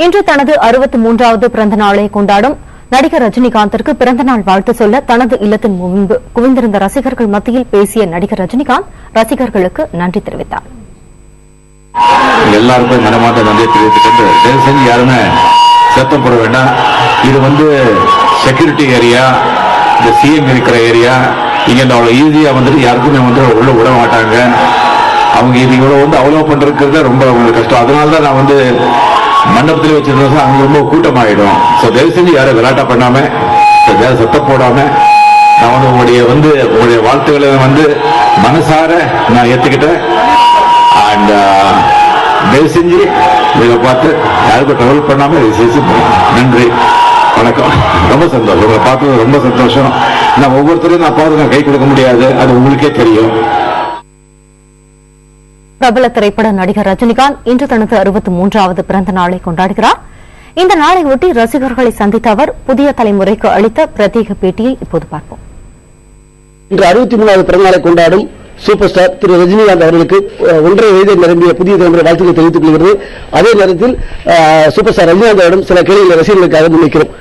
இன்று தனது 63வது பிறந்த நாளை கொண்டாடும் நடிகர் ரஜினிகாந்திற்கு பிறந்தநாள் வாழ்த்து சொல்ல தனது இல்லத்தின் முன்பு குவிந்திருந்த ரசிகர்கள் மத்தியில் பேசிய நடிகர் ரஜினிகாந்த் ரசிகர்களுக்கு நன்றி தெரிவித்தார். எல்லாருக்கும் மனமார்ந்த நன்றி தெரிவித்துக்கொண்டு தயவு செஞ்சு யாருமே சத்தம் போட வேண்டாம். இது செக்யூரிட்டி ஏரியா, இந்த சிஎம் இருக்கிற ஏரியா. இங்க அவ்வளவு ஈஸியா யாருக்குமே உள்ள விட மாட்டாங்க. அவங்க இது இவ்வளவு அவ்வளவு பண்றது ரொம்ப கஷ்டம். அதனாலதான் நான் மண்டபத்தில் வச்சிருந்தா அங்க ரொம்ப கூட்டமாயிடும். தயவு செஞ்சு யாரும் விளையாட்டா பண்ணாம சத்தம் போடாம நான் உங்களுடைய வாழ்த்துக்களை மனசார நான் ஏத்துக்கிட்டேன். அண்ட் தயவு செஞ்சு இதை பார்த்து யாருக்கும் ட்ராவல் பண்ணாம நன்றி, வணக்கம். ரொம்ப சந்தோஷம், உங்களை பார்த்தது ரொம்ப சந்தோஷம். நான் ஒவ்வொருத்தரையும் நான் பார்த்து கை கொடுக்க முடியாது, அது உங்களுக்கே தெரியும். பிரபல திரைப்பட நடிகர் ரஜினிகாந்த் இன்று தனது 63வது பிறந்த நாளை கொண்டாடுகிறார். இந்த நாளை ஒட்டி ரசிகர்களை சந்தித்த அவர் புதிய தலைமுறைக்கு அளித்த பிரத்யேக பேட்டியை இப்போது பார்ப்போம். இன்று 63வது பிறந்த நாளை கொண்டாடும் சூப்பர் ஸ்டார் திரு ரஜினிகாந்த் அவர்களுக்கு 1.5 வயதை நிரம்பிய புதிய தலைமுறை வாழ்த்துக்களை தெரிவித்துக் கொள்கிறது. அதே நேரத்தில் சூப்பர் ஸ்டார் ரஜினிகாந்த் அவரிடம் சில கேள்விகளை ரசிகர்களுக்காக முன்வைக்கிறோம்.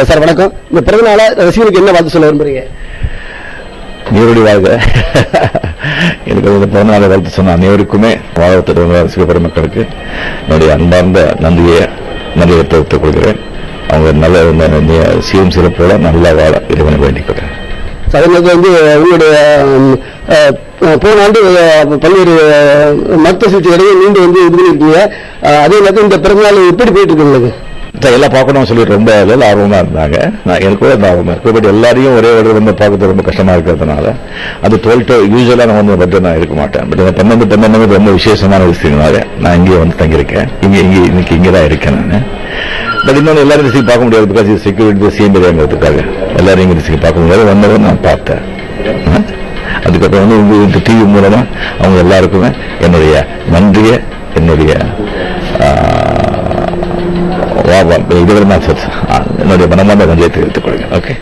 சார் வணக்கம். இந்த பிறந்த நாள ரசிகர்களுக்கு என்ன வாழ்த்து சொல்ல விரும்புறீங்க? நீருடைய வாழ்க. எனக்கு பிறந்தநாளை வாழ்த்து சொன்ன அனைவருக்குமே வாழ்த்து ரசிக பெருமக்களுக்கு என்னுடைய அன்பார்ந்த நன்றியை தெரிவித்துக் கொள்கிறேன். அவங்க நல்ல சிஎம் சிறப்போட நல்லா வாழ இறைவனை வேண்டிக் கொள்கிறேன். உங்களுடைய போன ஆண்டு பல்வேறு மருத்துவ சிகிச்சைகளையும் மீண்டும் இது பண்ணிருக்கீங்க. அதே நேரத்தில் இந்த பிறந்தநாள் எப்படி போயிட்டு இருக்கு உங்களுக்கு? எல்லாம் பார்க்கணும் சொல்லிட்டு ரொம்ப ஆர்வமா இருந்தாங்க. எனக்கு கூட ஆர்வமா இருக்கு. பட் எல்லாரையும் ஒரே ஒரு பார்க்கறது ரொம்ப கஷ்டமா இருக்கிறதுனால அது 12 யூஸ்வலா நான் நான் இருக்க மாட்டேன். பட் 12 ரொம்ப விசேஷமான விஷயங்களாக நான் இங்கே தங்கியிருக்கேன். இன்னைக்கு இங்கதான் இருக்கேன் நான். பட் இன்னொன்று எல்லாரும் ரிசீவ் பார்க்க முடியாது. பிகாஸ் செக்யூரிட்டி சிஎம் ஏரியாங்கிறதுக்காக எல்லாரும் இங்க ரிசீவ் பார்க்க முடியாது. வந்தவன் நான் பார்த்தேன். அதுக்கப்புறம் இந்த டிவி மூலமா அவங்க எல்லாருக்குமே என்னுடைய நன்றியை என்னுடைய இதுவரை நான் என்னுடைய மனமார்ந்த நன்றியை தெரிவித்துக் கொள்கிறேன். ஓகே.